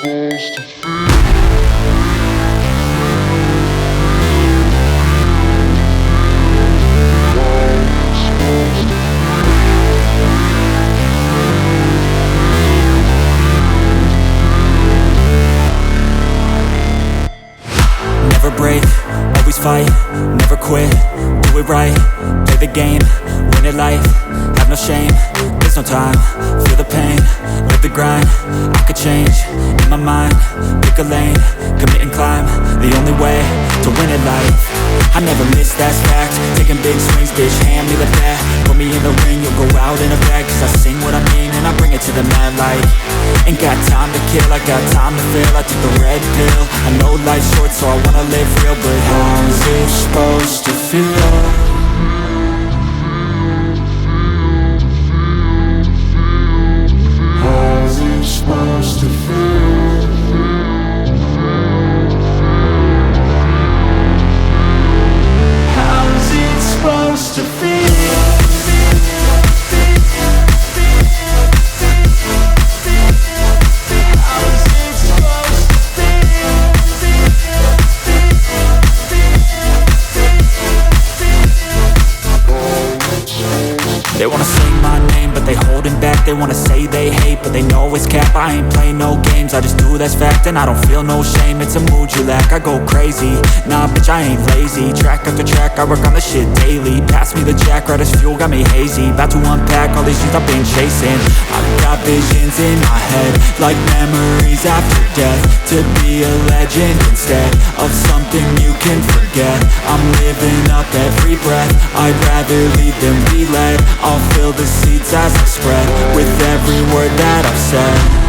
Never break, always fight, never quit, do it right, play the game, win it life, have no shame, there's no time, feel the pain, live the grind, I could change, in my mind, pick a lane, commit and climb, the only way to win it life. I never miss, that's fact, taking big swings, bitch, hand me the bat, put me in the ring, you'll go out in a bag, cause I sing what I mean and I bring it to the mad light. Ain't got time to kill, I got time to feel, I took the red pill, I know life's short so I wanna live real, but how's it supposed to feel? How's it supposed to feel? How's it supposed to feel? They wanna say my name, but they holding back. They wanna say they hate, but they know it's cap. I ain't play no games, I just do, that's fact. And I don't feel no shame, it's a mood you lack. I go crazy, nah bitch I ain't lazy. Track after track, I work on the shit daily. Pass me the jack, right as fuel, got me hazy. About to unpack all these things I've been chasing. I've got visions in my head, like memories after death. To be a legend instead of something you can forget. I'm living up every breath, I'd rather lead than be led. I'll fill the seats as I spread with every word that I've said.